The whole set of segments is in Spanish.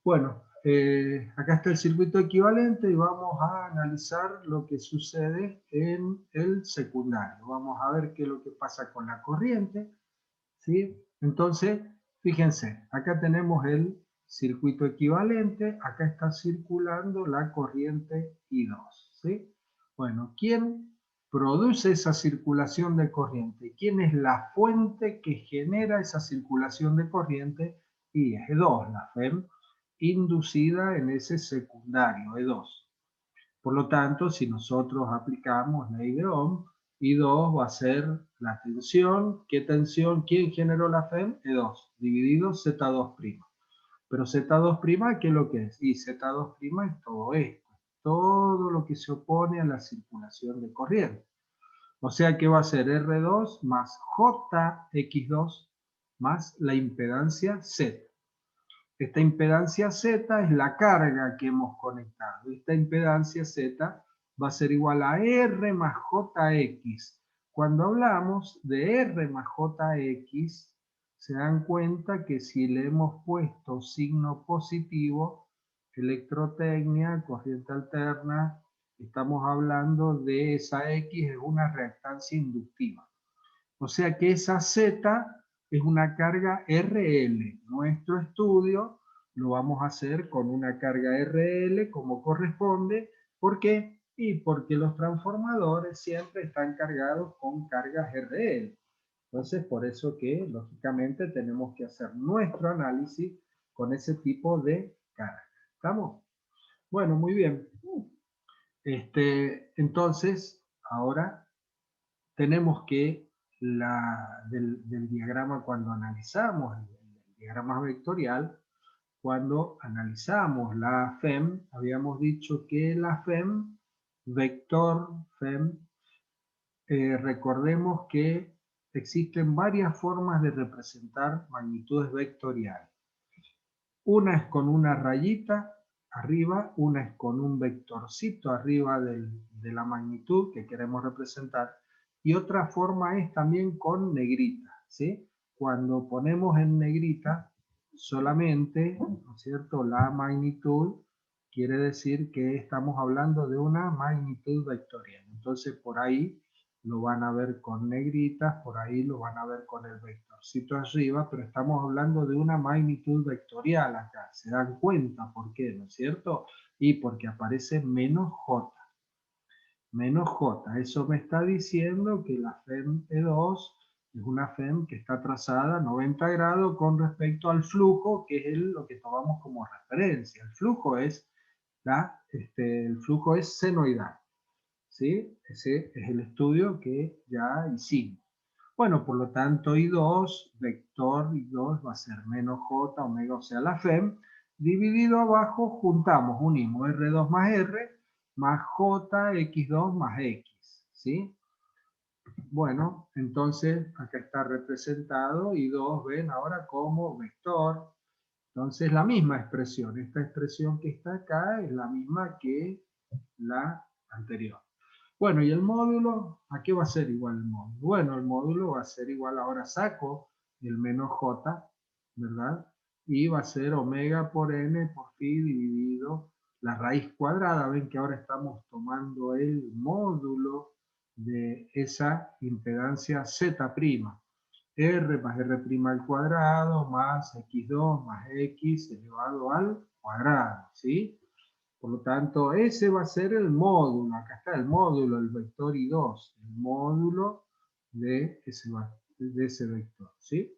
Bueno, acá está el circuito equivalente y vamos a analizar lo que sucede en el secundario. Vamos a ver qué es lo que pasa con la corriente, ¿sí? Entonces, fíjense, acá tenemos el circuito equivalente, acá está circulando la corriente I2, ¿sí? Bueno, ¿quién produce esa circulación de corriente? ¿Quién es la fuente que genera esa circulación de corriente? Y es E2, la FEM inducida en ese secundario, E2. Por lo tanto, si nosotros aplicamos ley de Ohm, I2 va a ser la tensión. ¿Qué tensión? ¿Quién generó la FEM? E2, dividido Z2'. Pero Z2', ¿qué es lo que es? Y Z2' es todo esto, todo lo que se opone a la circulación de corriente. O sea que va a ser R2 más JX2 más la impedancia Z. Esta impedancia Z es la carga que hemos conectado. Esta impedancia Z va a ser igual a R más JX. Cuando hablamos de R más JX, se dan cuenta que si le hemos puesto signo positivo, electrotecnia, corriente alterna, estamos hablando de esa X, es una reactancia inductiva. O sea que esa Z es una carga RL. Nuestro estudio lo vamos a hacer con una carga RL como corresponde. ¿Por qué? Y porque los transformadores siempre están cargados con cargas RL. Entonces, por eso que lógicamente tenemos que hacer nuestro análisis con ese tipo de carga. ¿Estamos? Bueno, muy bien. Entonces, ahora tenemos que del diagrama cuando analizamos el diagrama vectorial, cuando analizamos la FEM, habíamos dicho que la FEM, vector FEM, recordemos que existen varias formas de representar magnitudes vectoriales. Una es con una rayita arriba, una es con un vectorcito arriba de la magnitud que queremos representar, y otra forma es también con negrita, ¿sí? Cuando ponemos en negrita solamente, ¿no es cierto?, la magnitud, quiere decir que estamos hablando de una magnitud vectorial. Entonces por ahí lo van a ver con negritas, por ahí lo van a ver con el vectorcito arriba, pero estamos hablando de una magnitud vectorial acá. ¿Se dan cuenta por qué, no es cierto? Y porque aparece menos J. Menos J. Eso me está diciendo que la FEM E2 es una FEM que está trazada a 90 grados con respecto al flujo, que es lo que tomamos como referencia. El flujo es, el flujo es senoidal. ¿Sí? Ese es el estudio que ya hicimos. Bueno, por lo tanto, I2, vector I2 va a ser menos J omega, o sea, la FEM, dividido abajo, juntamos, unimos R2 más R, más J, X2 más X, ¿sí? Bueno, entonces, acá está representado I2, ven ahora como vector. Entonces, la misma expresión, esta expresión que está acá es la misma que la anterior. Bueno, ¿y el módulo? ¿A qué va a ser igual el módulo? Bueno, el módulo va a ser igual, ahora saco el menos j, ¿verdad? Y va a ser omega por n por phi dividido la raíz cuadrada. Ven que ahora estamos tomando el módulo de esa impedancia z'. R más R' al cuadrado más x2 más x elevado al cuadrado, ¿sí? Por lo tanto, ese va a ser el módulo. Acá está el módulo, el vector I2, el módulo de ese vector, ¿sí?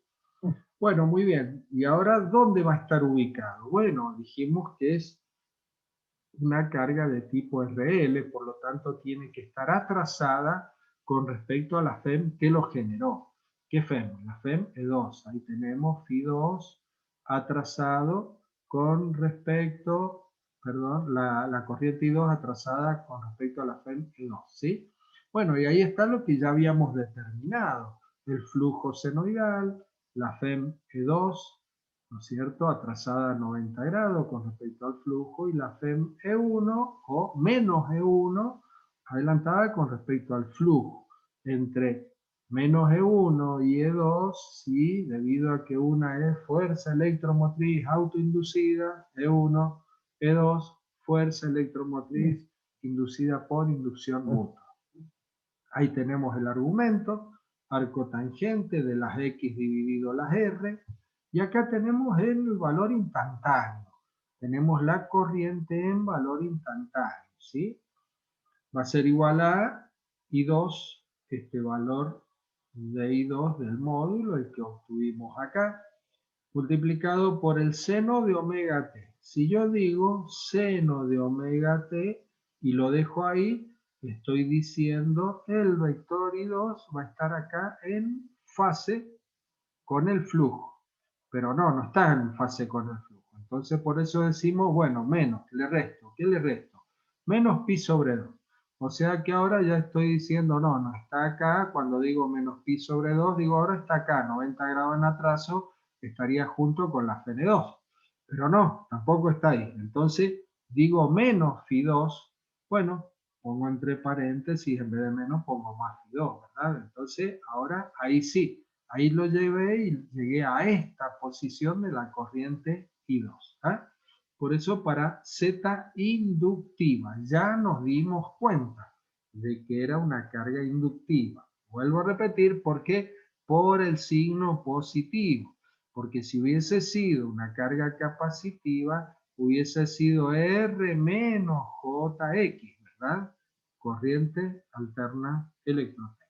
Bueno, muy bien. ¿Y ahora dónde va a estar ubicado? Bueno, dijimos que es una carga de tipo RL, por lo tanto tiene que estar atrasada con respecto a la FEM que lo generó. ¿Qué FEM? La FEM E2. Ahí tenemos Φ2 atrasado con respecto, perdón, la corriente I2 atrasada con respecto a la FEM E2, ¿sí? Bueno, y ahí está lo que ya habíamos determinado. El flujo senoidal, la FEM E2, ¿no es cierto?, atrasada a 90 grados con respecto al flujo, y la FEM E1 o menos E1 adelantada con respecto al flujo, entre menos E1 y E2, sí, debido a que una es fuerza electromotriz autoinducida, E1, E2, fuerza electromotriz inducida por inducción mutua. Ahí tenemos el argumento, arco tangente de las X dividido las R, y acá tenemos el valor instantáneo. Tenemos la corriente en valor instantáneo, ¿sí? Va a ser igual a I2, este valor de I2 del módulo, el que obtuvimos acá, multiplicado por el seno de omega t. Si yo digo seno de omega t y lo dejo ahí, estoy diciendo el vector I2 va a estar acá en fase con el flujo. Pero no está en fase con el flujo. Entonces por eso decimos, bueno, menos, le resto. ¿Qué le resto? Menos pi sobre 2. O sea que ahora ya estoy diciendo, no está acá. Cuando digo menos pi sobre 2, digo ahora está acá, 90 grados en atraso, estaría junto con la Fn2. Pero no, tampoco está ahí. Entonces digo menos phi 2, bueno, pongo entre paréntesis, en vez de menos pongo más phi 2, ¿verdad? Entonces ahora ahí sí, ahí lo llevé y llegué a esta posición de la corriente I2. ¿Ah? Por eso para Z inductiva ya nos dimos cuenta de que era una carga inductiva. Vuelvo a repetir, ¿por qué? Por el signo positivo. Porque si hubiese sido una carga capacitiva, hubiese sido R menos JX, ¿verdad? Corriente alterna electrostática.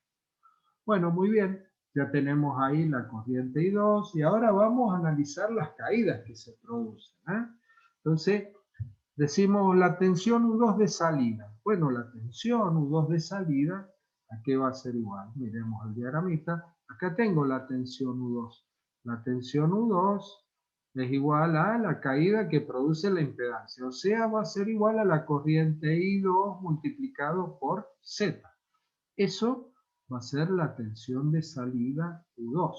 Bueno, muy bien. Ya tenemos ahí la corriente I2 y ahora vamos a analizar las caídas que se producen. Entonces, decimos la tensión U2 de salida. Bueno, la tensión U2 de salida, ¿a qué va a ser igual? Miremos el diagramita. Acá tengo la tensión U2. La tensión U2 es igual a la caída que produce la impedancia. O sea, va a ser igual a la corriente I2 multiplicado por Z. Eso va a ser la tensión de salida U2.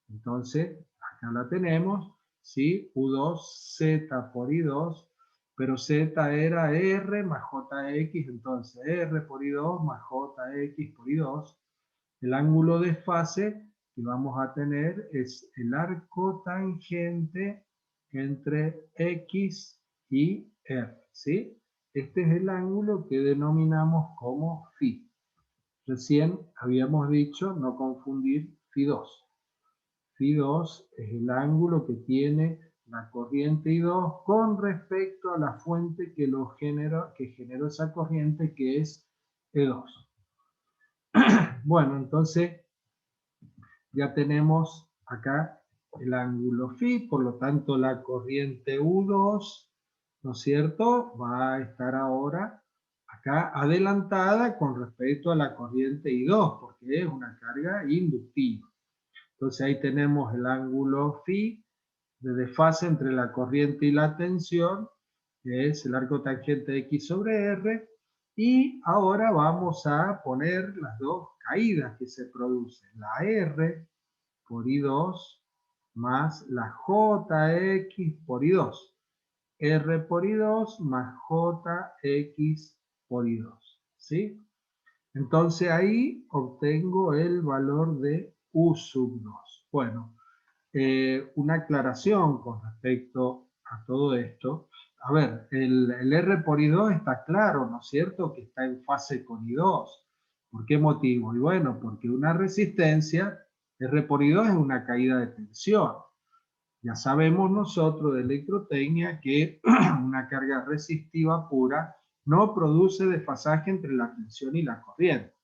Entonces, acá la tenemos, ¿sí? U2 Z por I2, pero Z era R más JX, entonces R por I2 más JX por I2. El ángulo de fase que vamos a tener es el arco tangente entre X y R, ¿sí? Este es el ángulo que denominamos como phi. Recién habíamos dicho no confundir Φ2. Φ2 es el ángulo que tiene la corriente I2 con respecto a la fuente que generó esa corriente, que es E2. Bueno, entonces ya tenemos acá el ángulo Φ, por lo tanto la corriente U2, ¿no es cierto?, va a estar ahora acá adelantada con respecto a la corriente I2, porque es una carga inductiva. Entonces ahí tenemos el ángulo Φ de desfase entre la corriente y la tensión, que es el arco tangente X sobre R, y ahora vamos a poner las dos caídas que se producen, la R por I2 más la JX por I2. R por I2 más JX por I2. ¿Sí? Entonces ahí obtengo el valor de U sub 2. Bueno, una aclaración con respecto a todo esto. A ver, el R por I2 está claro, ¿no es cierto?, que está en fase con I2. ¿Por qué motivo? Y bueno, porque una resistencia, R por I2 es una caída de tensión. Ya sabemos nosotros de electrotecnia que una carga resistiva pura no produce desfasaje entre la tensión y la corriente.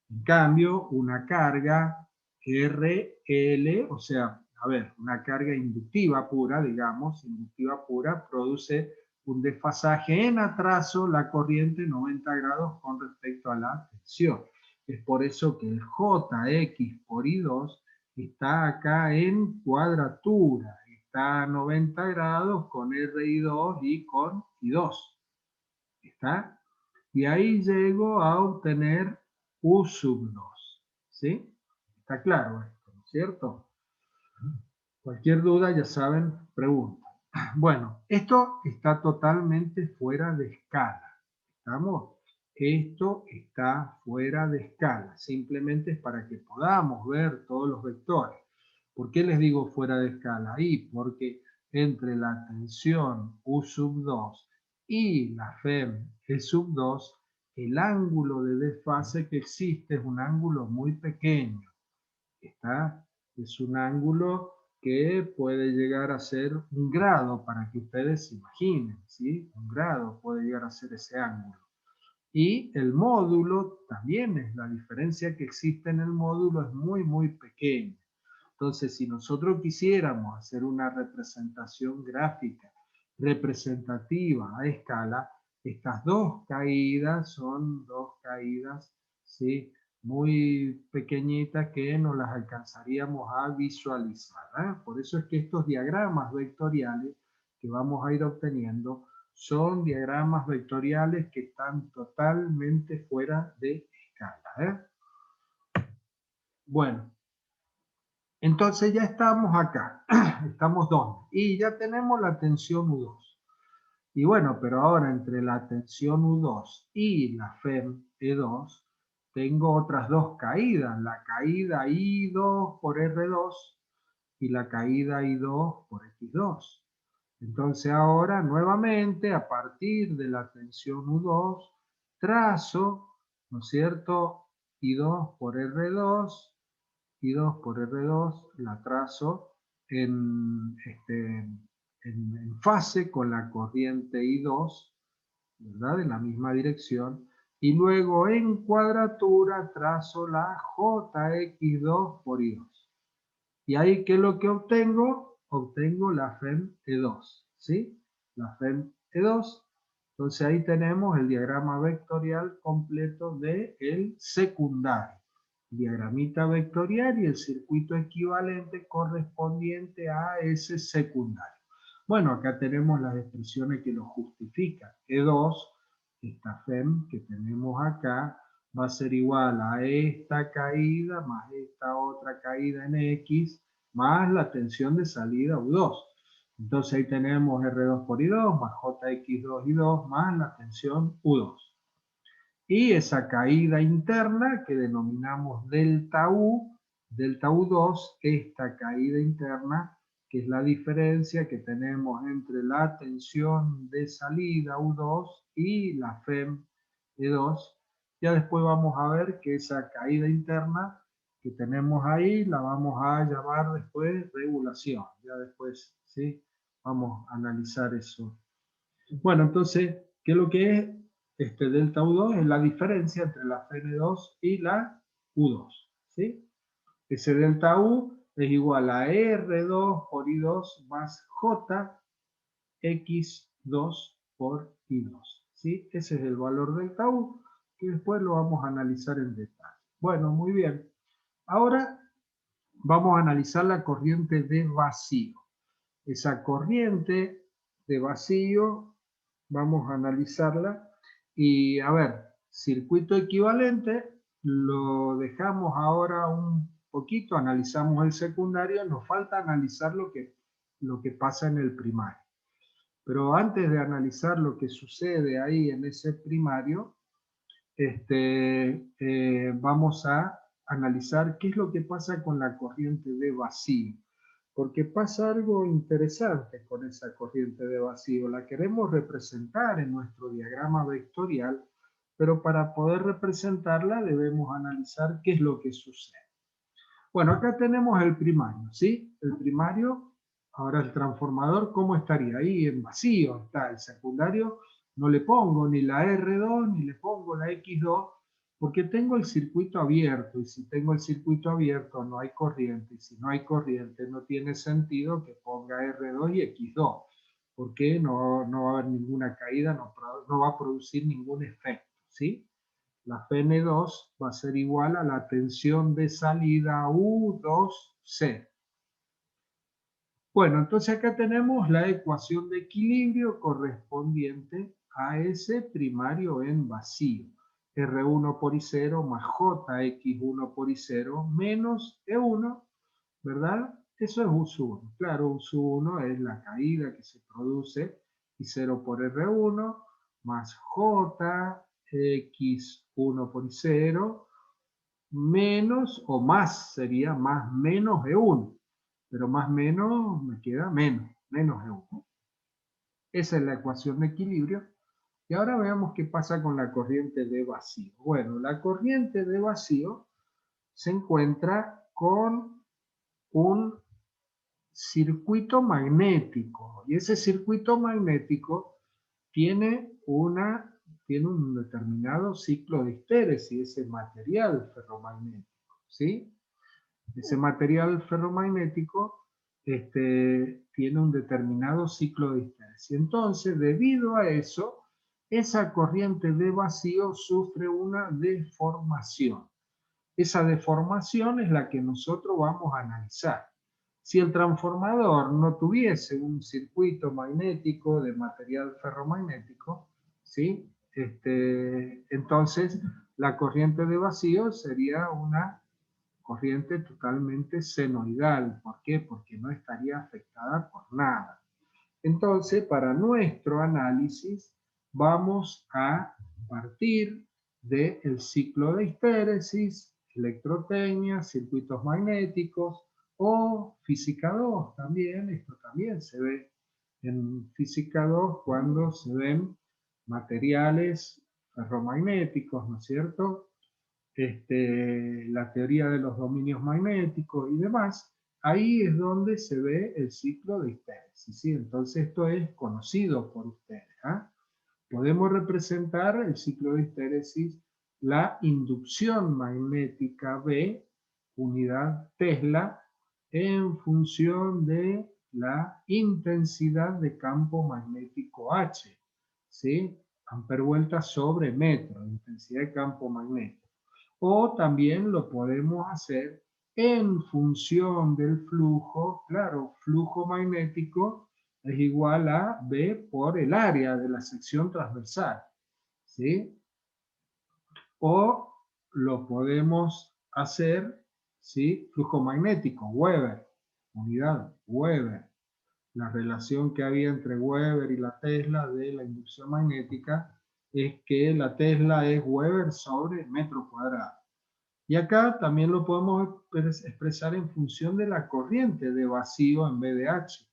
En cambio, una carga RL, o sea, a ver, una carga inductiva pura, digamos, inductiva pura, produce un desfasaje en atraso la corriente 90 grados con respecto a la tensión. Es por eso que el JX por I2 está acá en cuadratura, está a 90 grados con RI2 y con I2. ¿Está? Y ahí llego a obtener U sub 2. ¿Sí? Está claro esto, ¿no es cierto? Cualquier duda, ya saben, pregunta. Bueno, esto está totalmente fuera de escala. ¿Estamos? Esto está fuera de escala, simplemente es para que podamos ver todos los vectores. ¿Por qué les digo fuera de escala? Ahí, porque entre la tensión U sub 2 y la FEM E sub 2, el ángulo de desfase que existe es un ángulo muy pequeño. Es un ángulo que puede llegar a ser 1 grado, para que ustedes se imaginen, ¿sí? 1 grado puede llegar a ser ese ángulo. Y el módulo también es, la diferencia que existe en el módulo es muy, muy pequeña. Entonces, si nosotros quisiéramos hacer una representación gráfica representativa a escala, estas dos caídas son dos caídas, ¿sí?, muy pequeñitas que no las alcanzaríamos a visualizar, ¿eh? Por eso es que estos diagramas vectoriales que vamos a ir obteniendo son diagramas vectoriales que están totalmente fuera de escala, ¿eh? Bueno, entonces ya estamos acá, estamos ¿dónde? Y ya tenemos la tensión U2. Y bueno, pero ahora entre la tensión U2 y la FEM E2, tengo otras dos caídas, la caída I2 por R2 y la caída I2 por X2. Entonces ahora nuevamente a partir de la tensión U2 trazo, ¿no es cierto?, I2 por R2, I2 por R2 la trazo en, en fase con la corriente I2, ¿verdad?, en la misma dirección, y luego en cuadratura trazo la JX2 por I2. Y ahí, ¿qué es lo que obtengo? Obtengo la FEM E2, ¿sí? La FEM E2. Entonces ahí tenemos el diagrama vectorial completo del secundario. Diagramita vectorial y el circuito equivalente correspondiente a ese secundario. Bueno, acá tenemos las expresiones que lo justifican. E2, esta FEM que tenemos acá, va a ser igual a esta caída más esta otra caída en X más la tensión de salida U2. Entonces ahí tenemos R2 por I2 más JX2 I2 más la tensión U2. Y esa caída interna que denominamos delta U2, esta caída interna, que es la diferencia que tenemos entre la tensión de salida U2 y la FEM E2. Ya después vamos a ver que esa caída interna que tenemos ahí la vamos a llamar después regulación. Ya después, ¿sí?, vamos a analizar eso. Bueno, entonces, ¿qué es lo que es? Delta U2 es la diferencia entre la FN2 y la U2, ¿sí? Ese delta U es igual a R2 por I2 más JX2 por I2, ¿sí? Ese es el valor delta U, que después lo vamos a analizar en detalle. Bueno, muy bien. Ahora vamos a analizar la corriente de vacío. Esa corriente de vacío vamos a analizarla y a ver, circuito equivalente lo dejamos ahora un poquito, analizamos el secundario, nos falta analizar lo que pasa en el primario. Pero antes de analizar lo que sucede ahí en ese primario, vamos a analizar qué es lo que pasa con la corriente de vacío. Porque pasa algo interesante con esa corriente de vacío. La queremos representar en nuestro diagrama vectorial, pero para poder representarla debemos analizar qué es lo que sucede. Bueno, acá tenemos el primario, ¿sí? El primario, ahora el transformador, ¿cómo estaría? Ahí en vacío está. El secundario no le pongo ni la R2 ni le pongo la X2 porque tengo el circuito abierto, y si tengo el circuito abierto no hay corriente, y si no hay corriente no tiene sentido que ponga R2 y X2, porque no va a haber ninguna caída, no va a producir ningún efecto, ¿sí? La FN2 va a ser igual a la tensión de salida U2C. Bueno, entonces acá tenemos la ecuación de equilibrio correspondiente a ese primario en vacío. R1 por I0 más JX1 por I0 menos E1, ¿verdad? Eso es U sub 1. Claro, U sub 1 es la caída que se produce I0 por R1 más J x1 por y0 menos o más sería más menos E1. Pero más menos me queda menos E1. Esa es la ecuación de equilibrio. Y ahora veamos qué pasa con la corriente de vacío. Bueno, la corriente de vacío se encuentra con un circuito magnético. Y ese circuito magnético tiene un determinado ciclo de histéresis, ese material ferromagnético, ¿sí? Ese material ferromagnético tiene un determinado ciclo de histéresis. Entonces, debido a eso, esa corriente de vacío sufre una deformación. Esa deformación es la que nosotros vamos a analizar. Si el transformador no tuviese un circuito magnético de material ferromagnético, ¿sí? Entonces la corriente de vacío sería una corriente totalmente senoidal. ¿Por qué? Porque no estaría afectada por nada. Entonces, para nuestro análisis, vamos a partir del ciclo de histéresis, electrotecnia, circuitos magnéticos o física 2 también. Esto también se ve en física 2 cuando se ven materiales ferromagnéticos, ¿no es cierto? La teoría de los dominios magnéticos y demás, ahí es donde se ve el ciclo de histéresis, ¿sí? Entonces esto es conocido por ustedes, ¿ah? Podemos representar el ciclo de histéresis, la inducción magnética B, unidad Tesla, en función de la intensidad de campo magnético H, ¿sí? Ampervuelta sobre metro, intensidad de campo magnético. O también lo podemos hacer en función del flujo, claro, flujo magnético es igual a B por el área de la sección transversal, ¿sí? O lo podemos hacer, ¿sí? Flujo magnético, Weber, unidad, Weber. La relación que había entre Weber y la Tesla de la inducción magnética es que la Tesla es Weber sobre metro cuadrado. Y acá también lo podemos expresar en función de la corriente de vacío en vez de H.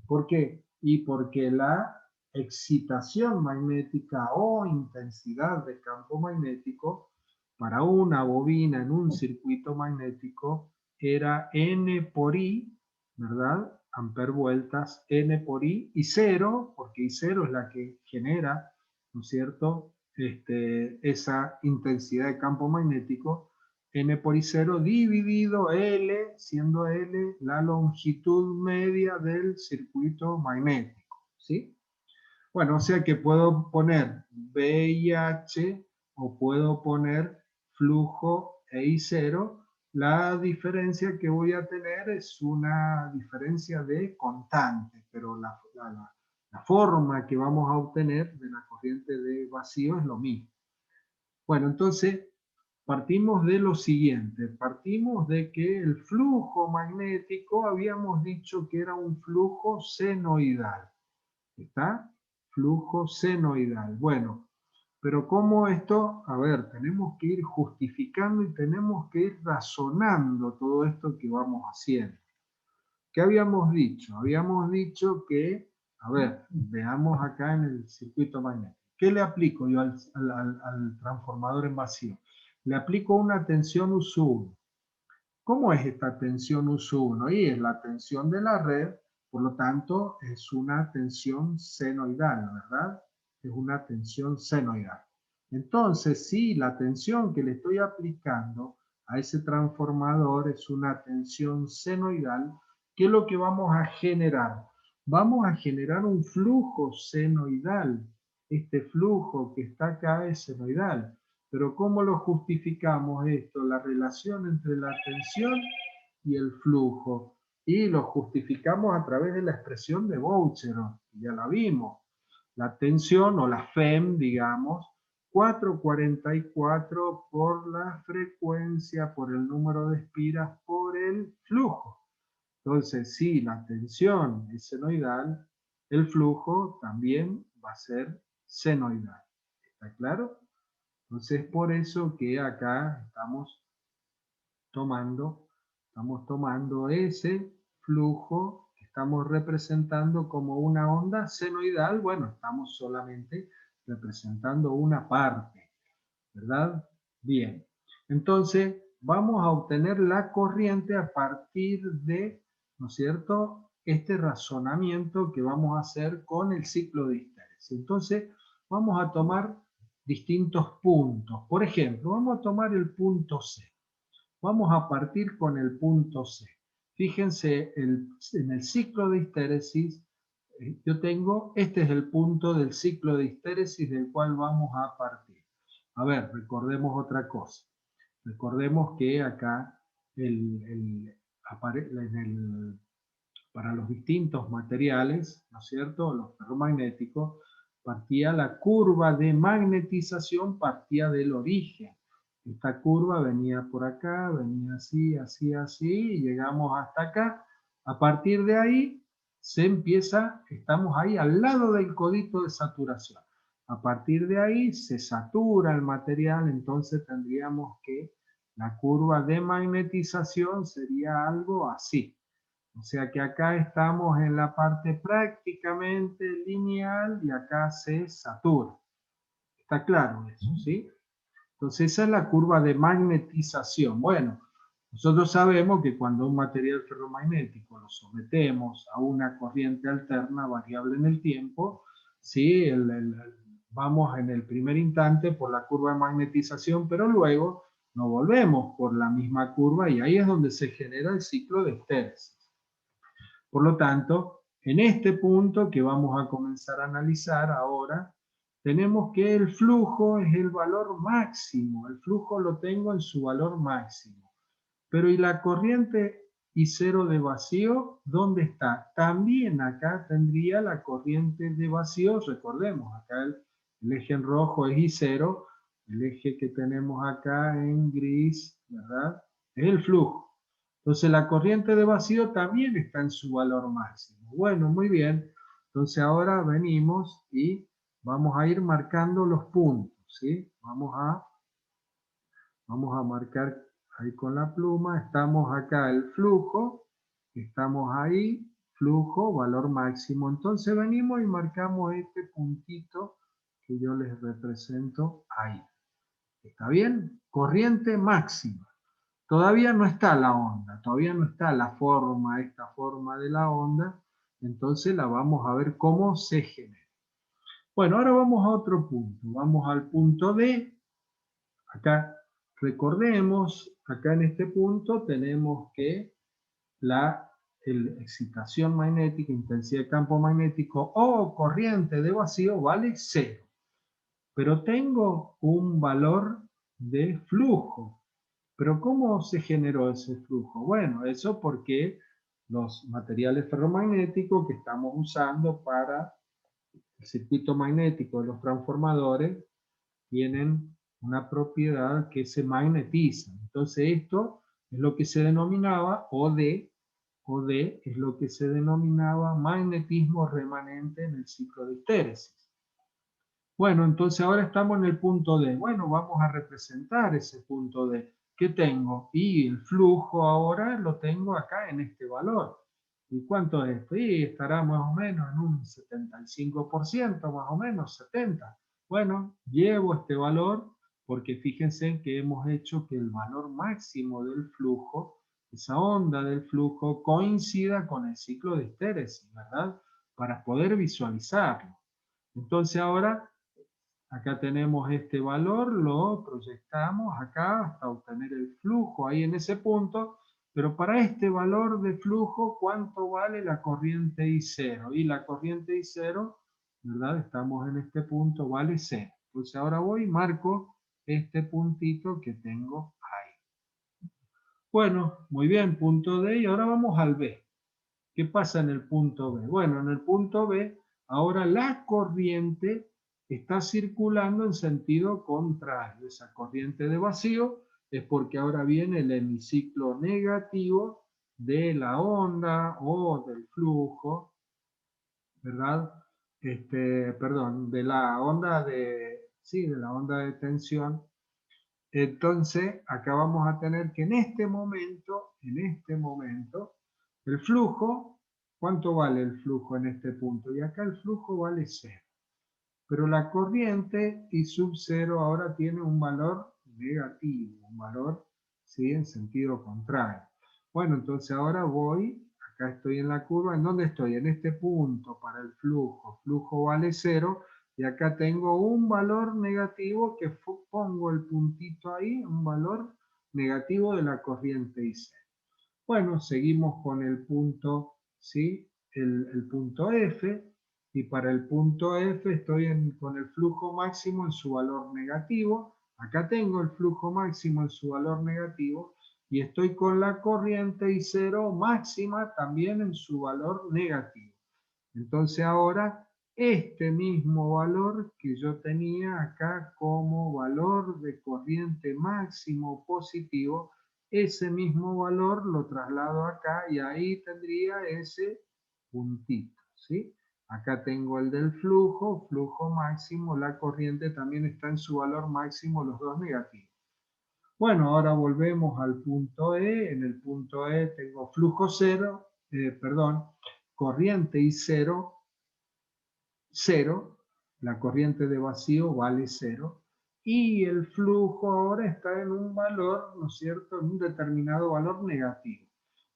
¿Por qué? Y porque la excitación magnética o intensidad de campo magnético para una bobina en un circuito magnético era N por I, ¿verdad? Amper vueltas, N por I, y 0, porque I0 es la que genera, ¿no es cierto?, esa intensidad de campo magnético, N por I0 dividido L, siendo L la longitud media del circuito magnético, ¿sí? Bueno, o sea que puedo poner VIH o puedo poner flujo EI0. La diferencia que voy a tener es una diferencia de constante, pero la forma que vamos a obtener de la corriente de vacío es lo mismo. Bueno, entonces partimos de lo siguiente, partimos de que el flujo magnético habíamos dicho que era un flujo senoidal, ¿está? Flujo senoidal. Bueno, pero ¿cómo esto? A ver, tenemos que ir justificando y tenemos que ir razonando todo esto que vamos haciendo. ¿Qué habíamos dicho? Habíamos dicho que, a ver, veamos acá en el circuito magnético. ¿Qué le aplico yo al transformador en vacío? Le aplico una tensión U1. ¿Cómo es esta tensión U1? Y es la tensión de la red, por lo tanto es una tensión senoidal, ¿verdad? Es una tensión senoidal. Entonces, si la tensión que le estoy aplicando a ese transformador es una tensión senoidal, ¿qué es lo que vamos a generar? Vamos a generar un flujo senoidal. Este flujo que está acá es senoidal. Pero ¿cómo lo justificamos esto? La relación entre la tensión y el flujo. Y lo justificamos a través de la expresión de Boucheron. Ya la vimos. La tensión o la FEM, digamos, 444 por la frecuencia, por el número de espiras, por el flujo. Entonces, si la tensión es senoidal, el flujo también va a ser senoidal. ¿Está claro? Entonces, por eso que acá estamos tomando ese flujo que estamos representando como una onda senoidal. Bueno, estamos solamente representando una parte, ¿verdad? Bien, entonces vamos a obtener la corriente a partir de, ¿no es cierto?, este razonamiento que vamos a hacer con el ciclo de histéresis. Entonces vamos a tomar distintos puntos. Por ejemplo, vamos a tomar el punto C. Vamos a partir con el punto C. Fíjense, en el ciclo de histéresis, yo tengo, este es el punto del ciclo de histéresis del cual vamos a partir. A ver, recordemos otra cosa. Recordemos que acá para los distintos materiales, ¿no es cierto?, los ferromagnéticos, partía la curva de magnetización, partía del origen. Esta curva venía por acá, venía así, así, así, y llegamos hasta acá. A partir de ahí se empieza, estamos ahí al lado del codito de saturación. A partir de ahí se satura el material, entonces tendríamos que la curva de magnetización sería algo así. O sea que acá estamos en la parte prácticamente lineal y acá se satura. ¿Está claro eso, sí? Entonces esa es la curva de magnetización. Bueno, nosotros sabemos que cuando un material ferromagnético lo sometemos a una corriente alterna variable en el tiempo, ¿sí? Vamos en el primer instante por la curva de magnetización, pero luego nos volvemos por la misma curva y ahí es donde se genera el ciclo de histéresis. Por lo tanto, en este punto que vamos a comenzar a analizar ahora, tenemos que el flujo es el valor máximo, el flujo lo tengo en su valor máximo. Pero ¿y la corriente I0 de vacío? ¿Dónde está? También acá tendría la corriente de vacío, recordemos, acá el eje en rojo es I0, el eje que tenemos acá en gris, ¿verdad?, es el flujo. Entonces la corriente de vacío también está en su valor máximo. Bueno, muy bien. Entonces ahora venimos y vamos a ir marcando los puntos, ¿sí? Vamos a marcar ahí con la pluma. Estamos acá el flujo, estamos ahí, flujo, valor máximo. Entonces venimos y marcamos este puntito que yo les represento ahí. ¿Está bien? Corriente máxima. Todavía no está la onda, todavía no está la forma, esta forma de la onda, entonces la vamos a ver cómo se genera. Bueno, ahora vamos a otro punto, vamos al punto D. Acá recordemos, acá en este punto tenemos que la excitación magnética, intensidad de campo magnético o corriente de vacío vale 0. Pero tengo un valor de flujo. ¿Pero cómo se generó ese flujo? Bueno, eso porque los materiales ferromagnéticos que estamos usando para el circuito magnético de los transformadores tienen una propiedad que se magnetiza. Entonces esto es lo que se denominaba OD es lo que se denominaba magnetismo remanente en el ciclo de histéresis. Bueno, entonces ahora estamos en el punto D. Bueno, vamos a representar ese punto D. ¿Qué tengo? Y el flujo ahora lo tengo acá en este valor. ¿Y cuánto es esto? Y estará más o menos en un 75%, más o menos, 70%. Bueno, llevo este valor porque fíjense que hemos hecho que el valor máximo del flujo, esa onda del flujo, coincida con el ciclo de histéresis, ¿verdad? Para poder visualizarlo. Entonces ahora acá tenemos este valor, lo proyectamos acá hasta obtener el flujo ahí en ese punto, pero para este valor de flujo, ¿cuánto vale la corriente I0? Y la corriente I0, ¿verdad? Estamos en este punto, vale 0. Entonces ahora voy y marco este puntito que tengo ahí. Bueno, muy bien, punto D, y ahora vamos al B. ¿Qué pasa en el punto B? Bueno, en el punto B, ahora la corriente está circulando en sentido contrario. Esa corriente de vacío es porque ahora viene el hemiciclo negativo de la onda o del flujo, ¿verdad? Perdón, de la onda ¿sí? De la onda de tensión. Entonces, acá vamos a tener que en este momento, el flujo, ¿cuánto vale el flujo en este punto? Y acá el flujo vale 0. Pero la corriente I sub 0 ahora tiene un valor negativo, un valor, ¿sí? En sentido contrario. Bueno, entonces ahora voy, acá estoy en la curva, ¿en dónde estoy? En este punto para el flujo vale 0, y acá tengo un valor negativo que pongo el puntito ahí, un valor negativo de la corriente IC. Bueno, seguimos con el punto, ¿sí? El punto F, y para el punto F estoy con el flujo máximo en su valor negativo. Acá tengo el flujo máximo en su valor negativo, y estoy con la corriente I0 máxima también en su valor negativo. Entonces ahora este mismo valor que yo tenía acá como valor de corriente máximo positivo, ese mismo valor lo traslado acá y ahí tendría ese puntito, ¿sí? Acá tengo el del flujo máximo, la corriente también está en su valor máximo, los dos negativos. Bueno, ahora volvemos al punto E. En el punto E tengo flujo cero, corriente I cero, 0, la corriente de vacío vale 0, y el flujo ahora está en un valor, ¿no es cierto?, en un determinado valor negativo.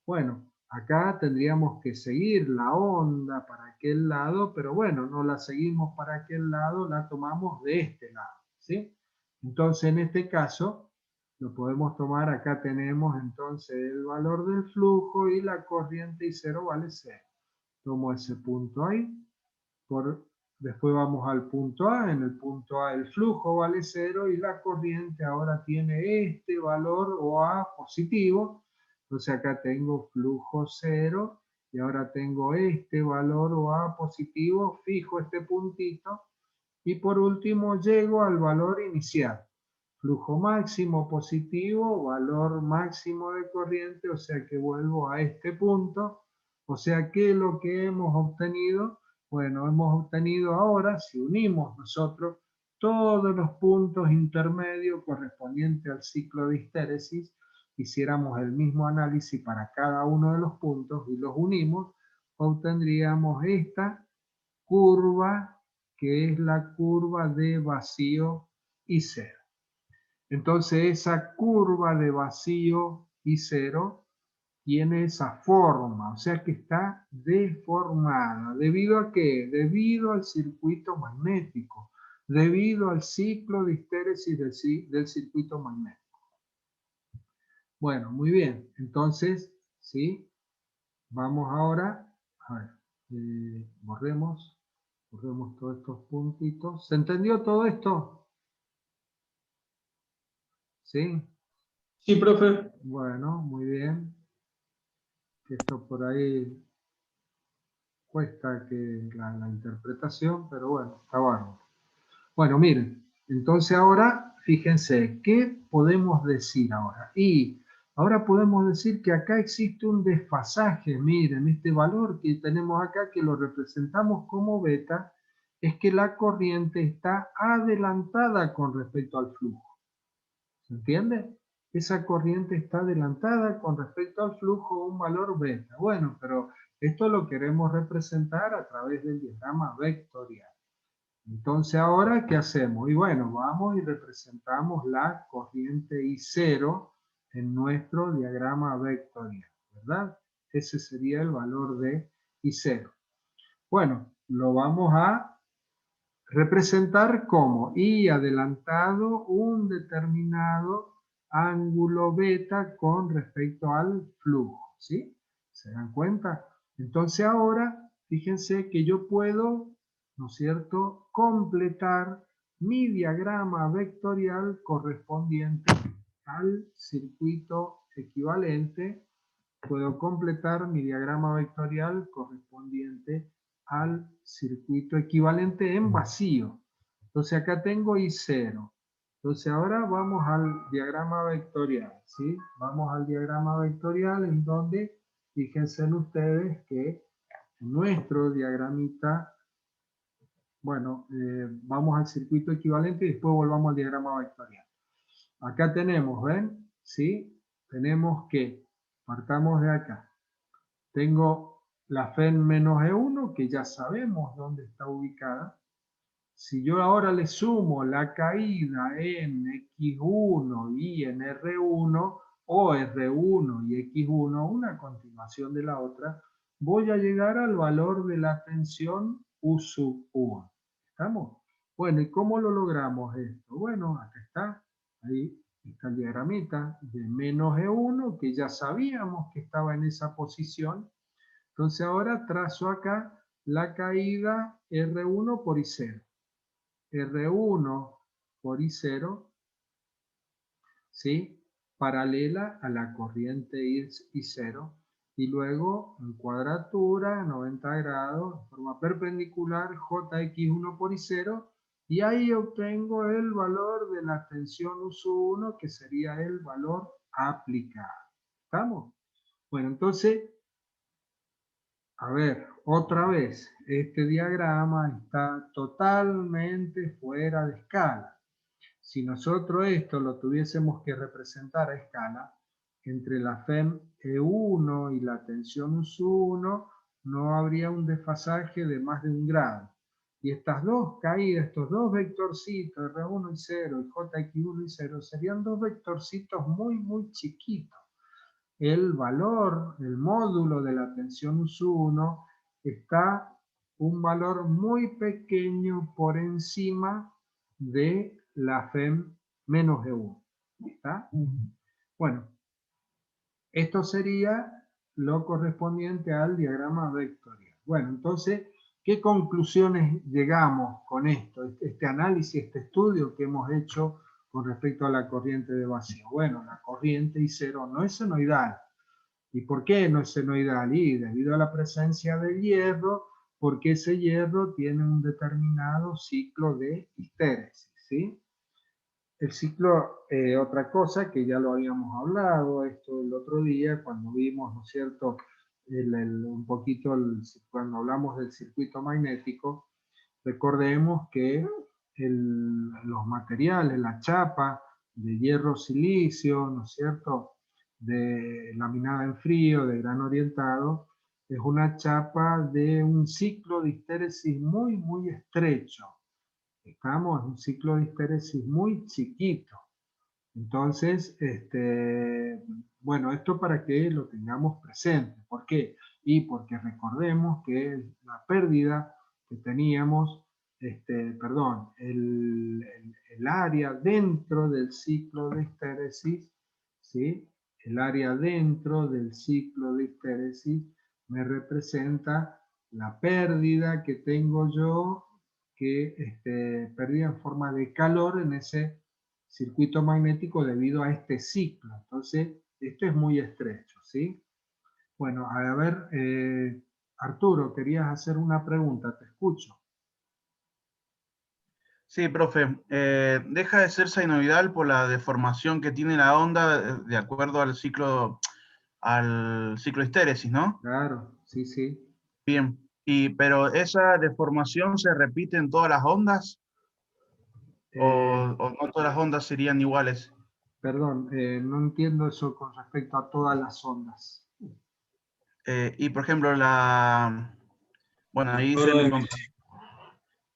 Bueno, acá tendríamos que seguir la onda para aquel lado, pero bueno, no la seguimos para aquel lado, la tomamos de este lado, ¿sí? Entonces, en este caso, lo podemos tomar, acá tenemos entonces el valor del flujo y la corriente I0 vale 0. Tomo ese punto ahí, después vamos al punto A. En el punto A el flujo vale 0 y la corriente ahora tiene este valor OA positivo. Entonces acá tengo flujo 0 y ahora tengo este valor OA positivo, fijo este puntito, y por último llego al valor inicial. Flujo máximo positivo, valor máximo de corriente, o sea que vuelvo a este punto. O sea que lo que hemos obtenido, bueno, hemos obtenido ahora, si unimos nosotros todos los puntos intermedios correspondientes al ciclo de histéresis, hiciéramos el mismo análisis para cada uno de los puntos y los unimos, obtendríamos esta curva, que es la curva de vacío y cero. Entonces esa curva de vacío y cero tiene esa forma, o sea que está deformada. ¿Debido a qué? Debido al circuito magnético, debido al ciclo de histéresis del circuito magnético. Bueno, muy bien. Entonces, ¿sí? Vamos ahora, a ver, borremos todos estos puntitos. ¿Se entendió todo esto? ¿Sí? Sí, profe. Bueno, muy bien. Esto por ahí cuesta que la interpretación, pero bueno, está bárbaro. Bueno, miren, entonces ahora, fíjense, ¿qué podemos decir ahora? Y ahora podemos decir que acá existe un desfasaje. Miren, este valor que tenemos acá, que lo representamos como beta, es que la corriente está adelantada con respecto al flujo. ¿Se entiende? Esa corriente está adelantada con respecto al flujo, un valor beta. Bueno, pero esto lo queremos representar a través del diagrama vectorial. Entonces, ahora, ¿qué hacemos? Y bueno, vamos y representamos la corriente I0 en nuestro diagrama vectorial, ¿verdad? Ese sería el valor de I0. Bueno, lo vamos a representar como I adelantado un determinado ángulo beta con respecto al flujo, ¿sí? ¿Se dan cuenta? Entonces ahora, fíjense que yo puedo, ¿no es cierto?, completar mi diagrama vectorial correspondiente al circuito equivalente. Puedo completar mi diagrama vectorial correspondiente al circuito equivalente en vacío. Entonces acá tengo I0. Entonces ahora vamos al diagrama vectorial, ¿sí? Vamos al diagrama vectorial en donde, fíjense ustedes que nuestro diagramita Bueno, vamos al circuito equivalente y después volvamos al diagrama vectorial. Acá tenemos, ¿ven? ¿Sí? Tenemos que, partamos de acá. Tengo la FEN menos E1, que ya sabemos dónde está ubicada. Si yo ahora le sumo la caída en X1 y en R1, o R1 y X1, una continuación de la otra, voy a llegar al valor de la tensión U sub 1. ¿Estamos? Bueno, ¿y cómo lo logramos esto? Bueno, acá está, ahí está el diagramita de menos E1, que ya sabíamos que estaba en esa posición. Entonces ahora trazo acá la caída R1 por I0. R1 por I0, ¿sí? Paralela a la corriente I0, y luego en cuadratura, 90 grados, de forma perpendicular, JX1 por I0, y ahí obtengo el valor de la tensión U1, que sería el valor aplicado. ¿Estamos? Bueno, entonces, a ver, otra vez, este diagrama está totalmente fuera de escala. Si nosotros esto lo tuviésemos que representar a escala, entre la FEM E1 y la tensión U1 no habría un desfasaje de más de 1 grado. Y estas dos caídas, estos dos vectorcitos, R1 y 0 y JX1 y 0, serían dos vectorcitos muy, muy chiquitos. El valor, el módulo de la tensión U1 está un valor muy pequeño por encima de la FEM menos E1. ¿Está? Bueno, esto sería lo correspondiente al diagrama vectorial. Bueno, entonces, ¿qué conclusiones llegamos con esto? Este análisis, este estudio que hemos hecho con respecto a la corriente de vacío. Bueno, la corriente I0 no es senoidal. ¿Y por qué no es senoidal? Y debido a la presencia de hierro, porque ese hierro tiene un determinado ciclo de histéresis, ¿sí? El ciclo, otra cosa que ya lo habíamos hablado, esto el otro día, cuando vimos, ¿no es cierto?, un poquito, cuando hablamos del circuito magnético, recordemos que los materiales, la chapa de hierro silicio, ¿no es cierto?, de laminada en frío, de grano orientado, es una chapa de un ciclo de histéresis muy, muy estrecho. Estamos en un ciclo de histéresis muy chiquito. Entonces, bueno, esto para que lo tengamos presente. ¿Por qué? Y porque recordemos que la pérdida que teníamos, perdón, el área dentro del ciclo de histéresis, ¿sí? El área dentro del ciclo de histéresis me representa la pérdida que tengo yo, que pérdida en forma de calor en ese circuito magnético debido a este ciclo. Entonces, esto es muy estrecho, ¿sí? Bueno, a ver, Arturo, querías hacer una pregunta, te escucho. Sí, profe. Deja de ser sinoidal por la deformación que tiene la onda de acuerdo al ciclo histéresis, ¿no? Claro, sí, sí. Bien. Pero esa deformación se repite en todas las ondas o no todas las ondas serían iguales. Perdón, no entiendo eso con respecto a todas las ondas. Y por ejemplo, bueno, ahí se me encontró.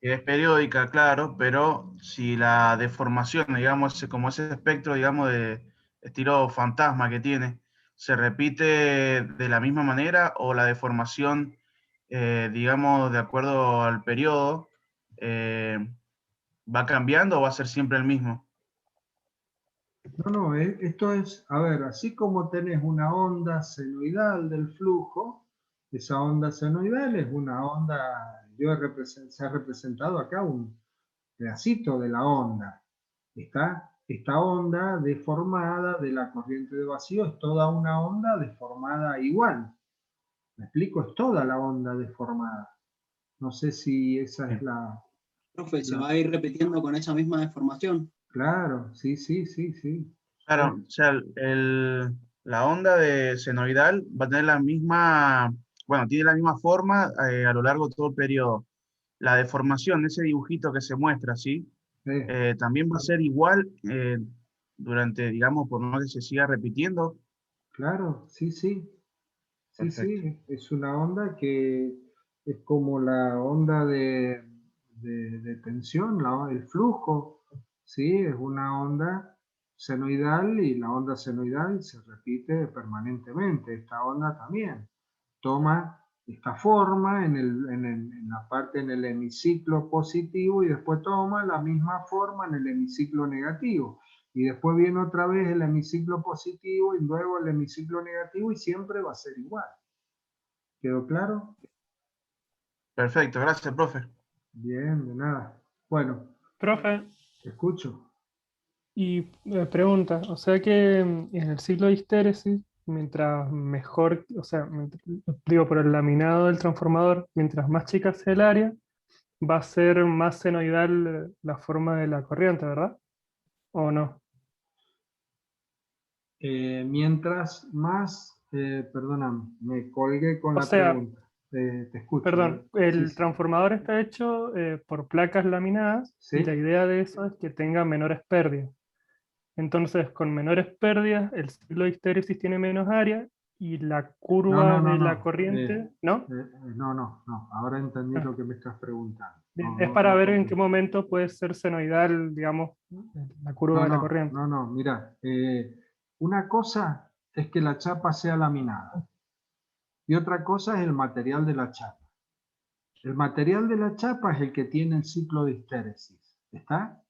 Es periódica, claro, pero si la deformación, digamos, como ese espectro, digamos, de estilo fantasma que tiene, se repite de la misma manera o la deformación, digamos, de acuerdo al periodo, va cambiando o va a ser siempre el mismo. No, no, esto es, a ver, así como tenés una onda senoidal del flujo, esa onda senoidal es una onda, se ha representado acá un pedacito de la onda. Esta onda deformada de la corriente de vacío es toda una onda deformada igual. ¿Me explico? Es toda la onda deformada. No sé si esa es la... Profe, se va a ir repitiendo con esa misma deformación. Claro, sí, sí, sí, sí. Claro, o sea, la onda de senoidal va a tener la misma, bueno, tiene la misma forma a lo largo de todo el periodo. la deformación, ese dibujito que se muestra, ¿sí? Sí, También va a ser igual durante, digamos, por no que se siga repitiendo. claro, sí, sí. Sí, Perfecto. sí, es una onda que es como la onda de tensión, el flujo, ¿sí? Es una onda senoidal y la onda senoidal se repite permanentemente. Esta onda también toma esta forma en la parte en el hemiciclo positivo y después toma la misma forma en el hemiciclo negativo. Y después viene otra vez el hemiciclo positivo y luego el hemiciclo negativo y siempre va a ser igual. ¿Quedó claro? Perfecto, gracias, profe. Bien, de nada. Bueno, Profe, te escucho. y pregunta, o sea que en el ciclo de histéresis, mientras mejor, o sea, digo, por el laminado del transformador, mientras más chica sea el área, va a ser más senoidal la forma de la corriente, ¿verdad? ¿O no? Mientras más, perdóname, me colgué con O la sea, pregunta. Te escucho. perdón, Sí, el sí. transformador está hecho por placas laminadas y la Sí. idea de eso es que tenga menores pérdidas. Entonces, con menores pérdidas, el ciclo de histéresis tiene menos área y la No, no, curva no, de la no. corriente, ¿no? No, no, no. Ahora entendí Ah, lo que me estás preguntando. bien. No, Es no, para no ver en qué comprendí. momento puede ser senoidal, digamos, la curva No, de la no, corriente. no, no. Mira, una cosa es que la chapa sea laminada y otra cosa es el material de la chapa. El material de la chapa es el que tiene el ciclo de histéresis. ¿Está?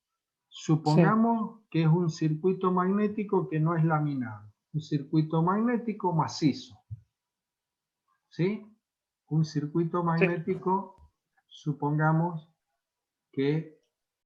Sí, Supongamos que es un circuito magnético que no es laminado, un circuito magnético macizo, ¿sí? Un circuito sí, magnético, supongamos que